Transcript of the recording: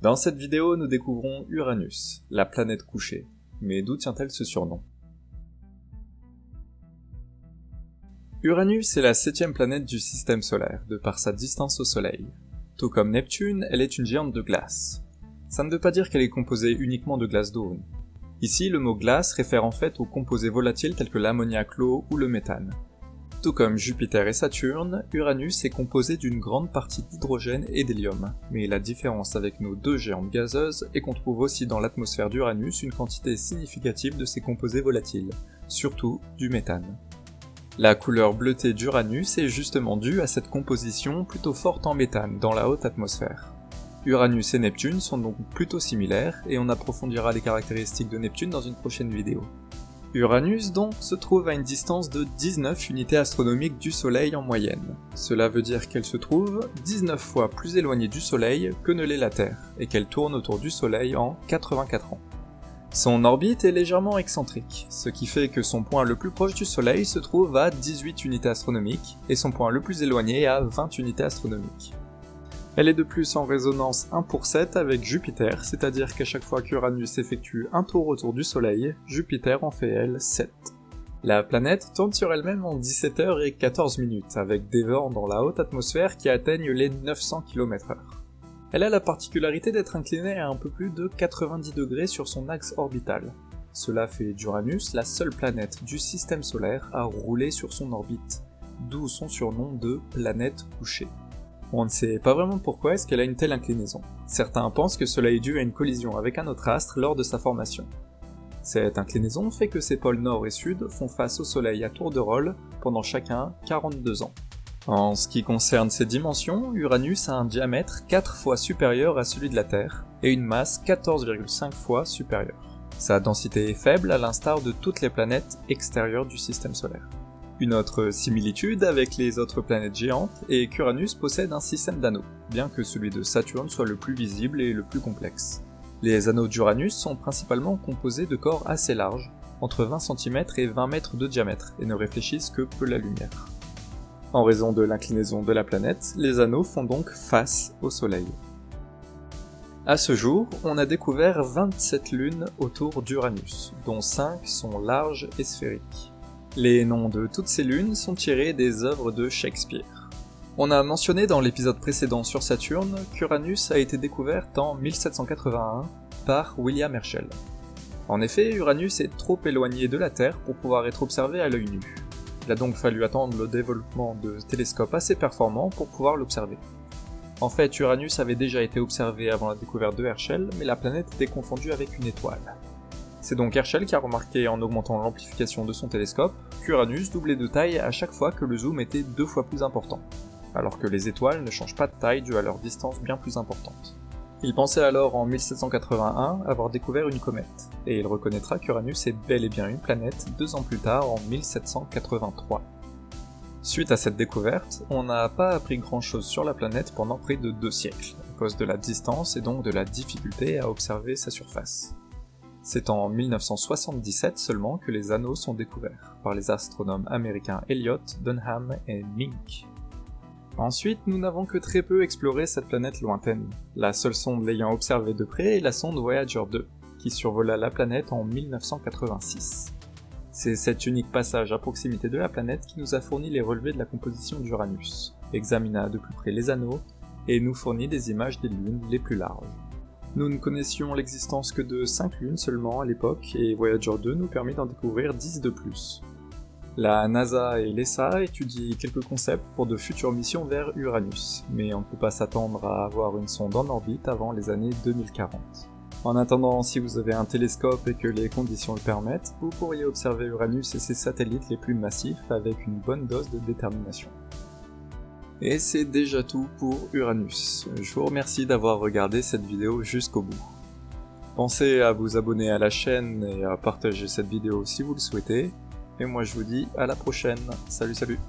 Dans cette vidéo, nous découvrons Uranus, la planète couchée. Mais d'où tient-elle ce surnom? Uranus est la 7e planète du système solaire, de par sa distance au Soleil. Tout comme Neptune, elle est une géante de glace. Ça ne veut pas dire qu'elle est composée uniquement de glace d'eau. Ici, le mot glace réfère en fait aux composés volatiles tels que l'ammoniac, l'eau ou le méthane. Tout comme Jupiter et Saturne, Uranus est composé d'une grande partie d'hydrogène et d'hélium, mais la différence avec nos deux géantes gazeuses est qu'on trouve aussi dans l'atmosphère d'Uranus une quantité significative de ces composés volatiles, surtout du méthane. La couleur bleutée d'Uranus est justement due à cette composition plutôt forte en méthane dans la haute atmosphère. Uranus et Neptune sont donc plutôt similaires, et on approfondira les caractéristiques de Neptune dans une prochaine vidéo. Uranus donc se trouve à une distance de 19 unités astronomiques du Soleil en moyenne. Cela veut dire qu'elle se trouve 19 fois plus éloignée du Soleil que ne l'est la Terre, et qu'elle tourne autour du Soleil en 84 ans. Son orbite est légèrement excentrique, ce qui fait que son point le plus proche du Soleil se trouve à 18 unités astronomiques, et son point le plus éloigné à 20 unités astronomiques. Elle est de plus en résonance 1 pour 7 avec Jupiter, c'est-à-dire qu'à chaque fois qu'Uranus effectue un tour autour du Soleil, Jupiter en fait elle 7. La planète tourne sur elle-même en 17h14, avec des vents dans la haute atmosphère qui atteignent les 900 km/h. Elle a la particularité d'être inclinée à un peu plus de 90 degrés sur son axe orbital. Cela fait d'Uranus la seule planète du système solaire à rouler sur son orbite, d'où son surnom de planète couchée. On ne sait pas vraiment pourquoi est-ce qu'elle a une telle inclinaison. Certains pensent que cela est dû à une collision avec un autre astre lors de sa formation. Cette inclinaison fait que ses pôles nord et sud font face au Soleil à tour de rôle pendant chacun 42 ans. En ce qui concerne ses dimensions, Uranus a un diamètre 4 fois supérieur à celui de la Terre, et une masse 14,5 fois supérieure. Sa densité est faible à l'instar de toutes les planètes extérieures du système solaire. Une autre similitude avec les autres planètes géantes est qu'Uranus possède un système d'anneaux, bien que celui de Saturne soit le plus visible et le plus complexe. Les anneaux d'Uranus sont principalement composés de corps assez larges, entre 20 cm et 20 mètres de diamètre, et ne réfléchissent que peu la lumière. En raison de l'inclinaison de la planète, les anneaux font donc face au Soleil. À ce jour, on a découvert 27 lunes autour d'Uranus, dont 5 sont larges et sphériques. Les noms de toutes ces lunes sont tirés des œuvres de Shakespeare. On a mentionné dans l'épisode précédent sur Saturne qu'Uranus a été découverte en 1781 par William Herschel. En effet, Uranus est trop éloigné de la Terre pour pouvoir être observé à l'œil nu. Il a donc fallu attendre le développement de télescopes assez performants pour pouvoir l'observer. En fait, Uranus avait déjà été observé avant la découverte de Herschel, mais la planète était confondue avec une étoile. C'est donc Herschel qui a remarqué en augmentant l'amplification de son télescope qu'Uranus doublait de taille à chaque fois que le zoom était 2 fois plus important, alors que les étoiles ne changent pas de taille dû à leur distance bien plus importante. Il pensait alors en 1781 avoir découvert une comète, et il reconnaîtra qu'Uranus est bel et bien une planète 2 ans plus tard en 1783. Suite à cette découverte, on n'a pas appris grand chose sur la planète pendant près de 2 siècles, à cause de la distance et donc de la difficulté à observer sa surface. C'est en 1977 seulement que les anneaux sont découverts, par les astronomes américains Elliot, Dunham et Mink. Ensuite, nous n'avons que très peu exploré cette planète lointaine. La seule sonde l'ayant observée de près est la sonde Voyager 2, qui survola la planète en 1986. C'est cet unique passage à proximité de la planète qui nous a fourni les relevés de la composition d'Uranus, examina de plus près les anneaux, et nous fournit des images des lunes les plus larges. Nous ne connaissions l'existence que de 5 lunes seulement à l'époque, et Voyager 2 nous permet d'en découvrir 10 de plus. La NASA et l'ESA étudient quelques concepts pour de futures missions vers Uranus, mais on ne peut pas s'attendre à avoir une sonde en orbite avant les années 2040. En attendant, si vous avez un télescope et que les conditions le permettent, vous pourriez observer Uranus et ses satellites les plus massifs avec une bonne dose de détermination. Et c'est déjà tout pour Uranus. Je vous remercie d'avoir regardé cette vidéo jusqu'au bout. Pensez à vous abonner à la chaîne et à partager cette vidéo si vous le souhaitez. Et moi je vous dis à la prochaine. Salut salut!